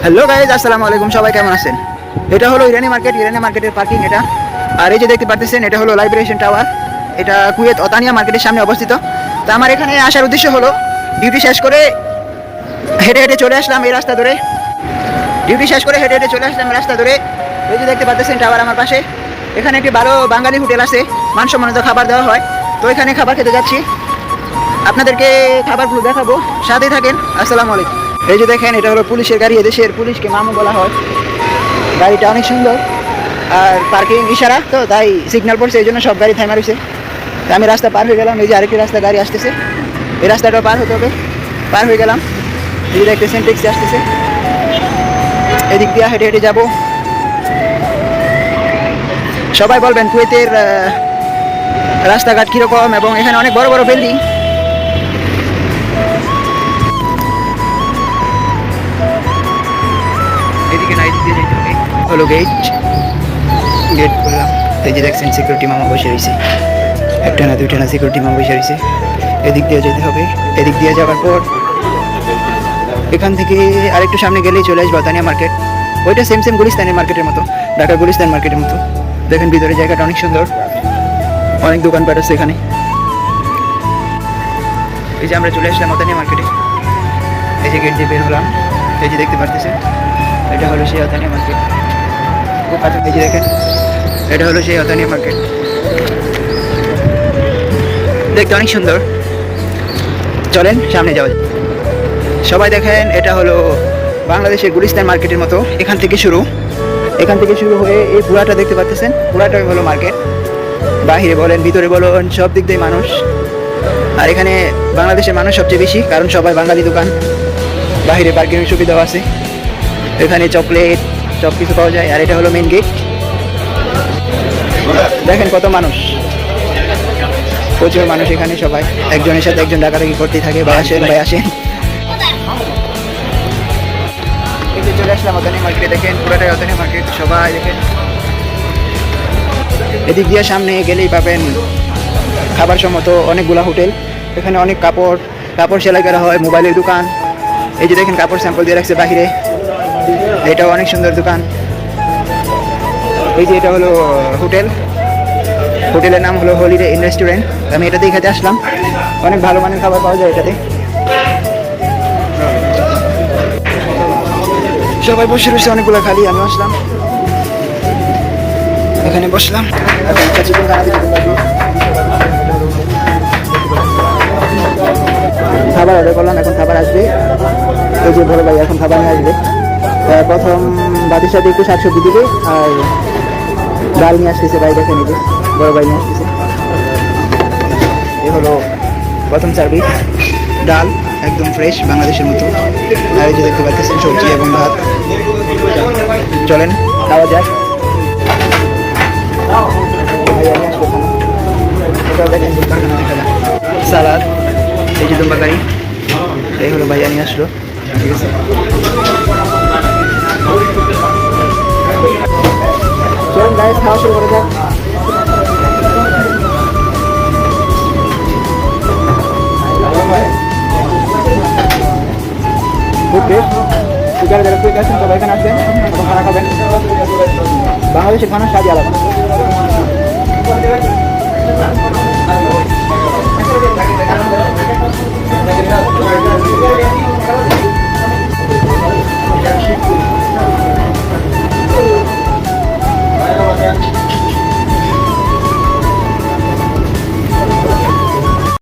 Hello guys, আসসালামু আলাইকুম। সবাই কেমন আছেন? এটা হলো ইরানি মার্কেটের পার্কিং এটা। আর এই যে দেখতে পাচ্ছেন, এটা হলো লাইব্রেশন টাওয়ার। এটা কুয়েত ওতানিয়া মার্কেটের সামনে অবস্থিত। তো আমার এখানে আসার উদ্দেশ্য হলো ডিউটি শেষ করে হেঁটে হেঁটে চলে আসলাম এই রাস্তা ধরে। রাস্তা ধরে। এই যে দেখতে পাচ্ছেন টাওয়ার আমার পাশে। এখানে একটি ভালো বাঙালি হোটেল আছে, মানসম্মানিত খাবার দেওয়া হয়। তো এখানে খাবার খেতে যাচ্ছি, আপনাদেরকে খাবারগুলো দেখাবো, সাথেই থাকেন। আসসালামু আলাইকুম। এই যে দেখেন, এটা হলো পুলিশের গাড়ি। এদেশের পুলিশকে মামু বলা হয়। গাড়িটা অনেক সুন্দর, আর পার্কিং ইশারা তো তাই সিগন্যাল পড়ছে, এই জন্য সব গাড়ি থামা রয়েছে। তো আমি রাস্তা পার হয়ে গেলাম। এই যে আরেকটি রাস্তা গাড়ি আসতেছে, এই রাস্তাটাও পার হতে হবে। পার হয়ে গেলাম। এই যে দেখতেছেন ট্যাক্সি আসতেছে, এদিক দিয়ে হেঁটে হেঁটে যাবো। সবাই বলবেন কুয়েতের রাস্তাঘাট কীরকম, এবং এখানে অনেক বড় বড় বিল্ডিং। এদিকে না, এদিক দিয়ে যেতে হবে। হলো গেট করলাম। এই যে দেখছেন সিকিউরিটি মামা বসে রয়েছে, একটা না দুইটা না, সিকিউরিটি মামা বসে রয়েছে। এদিক দিয়ে যেতে হবে। এদিক দিয়ে যাওয়ার পর এখান থেকে আরেকটু সামনে গেলেই চলে আসবে ওতানিয়া মার্কেট। ওইটা সেম গুলিস্তানের মার্কেটের মতো, ঢাকার গুলিস্তান মার্কেটের মতো। দেখেন ভিতরে জায়গাটা অনেক সুন্দর, অনেক দোকানপাট আছে এখানে। এই যে আমরা চলে আসলাম ওতানিয়া মার্কেটে। এই যে গেট দিয়ে বের হলাম। এই যে দেখতে পারতেছেন, এটা হলো সেই ওতানিয়া মার্কেট। এই যে দেখেন, এটা হলো সেই ওতানিয়া মার্কেট। দেখতে অনেক সুন্দর। চলেন সামনে যাওয়া যায়। সবাই দেখেন, এটা হলো বাংলাদেশের গুলিস্তান মার্কেটের মতো। এখান থেকে শুরু হয়ে এই পুরাটা দেখতে পাচ্ছেন, পুরাটাই হলো মার্কেট। বাহিরে বলেন ভিতরে বলেন, সব দিক দিয়ে মানুষ। আর এখানে বাংলাদেশের মানুষ সবচেয়ে বেশি, কারণ সবাই বাঙালি দোকান। বাহিরে পার্কিংয়ের সুবিধাও আছে। এখানে চকলেট সব কিছু পাওয়া যায়। আর এটা হলো মেন গেট। দেখেন কত মানুষ, প্রচুর মানুষ এখানে। সবাই একজনের সাথে একজন ডাকাডাকি করতেই থাকে, ভাই আসেন ভাই আসেন। এই যে চলে আসলাম ওতানিয়া মার্কেটে। দেখেন পুরোটাই ওতানিয়া মার্কেট। সবাই দেখেন, এদিক দিয়ে সামনে গেলেই পাবেন খাবার সম্মত অনেকগুলা হোটেল। এখানে অনেক কাপড় সেলাই করা হয়, মোবাইলের দোকান। এই যে দেখেন কাপড় স্যাম্পল দিয়ে রাখছে বাহিরে। এটাও অনেক সুন্দর দোকান। এই যে এটা হলো হোটেলের নাম হলো হলিডে ইন রেস্টুরেন্ট। আমি এটাতেই খেতে আসলাম। অনেক ভালো মানের খাবার পাওয়া যায় এটাতে। সবাই বসে রয়েছে, অনেকগুলো খালি। আমি আসলাম এখানে, বসলাম। খাবার অর্ডার করলাম, এখন খাবার আসবে। এই যে বড় ভাই এখন খাবার নিয়ে আসবে। প্রথম বাতির সাথে একটু শাকসবজি দিবে, আর ডাল নিয়ে আসতেছে ভাই। দেখে নিবে, বড় ভাই নিয়ে আসতেছে। এ হলো প্রথম সার্ভিস, ডাল একদম ফ্রেশ বাংলাদেশের মতো। আর এই যে দেখতে পাচ্ছেন সবজি এবং ভাত। চলেন খাওয়া যাক। সালাদ, এই যে তরকারি। এই হলো ভাইয়া নিয়ে আসলো। ঠিক আছে, চলুন গাইস খাওয়া শুরু করে যাক। যারা কুয়েতে আছেন সবাই এখানে আসবেন এবং খানা খাবেন। বাংলাদেশের খানার স্বাদই আলাদা।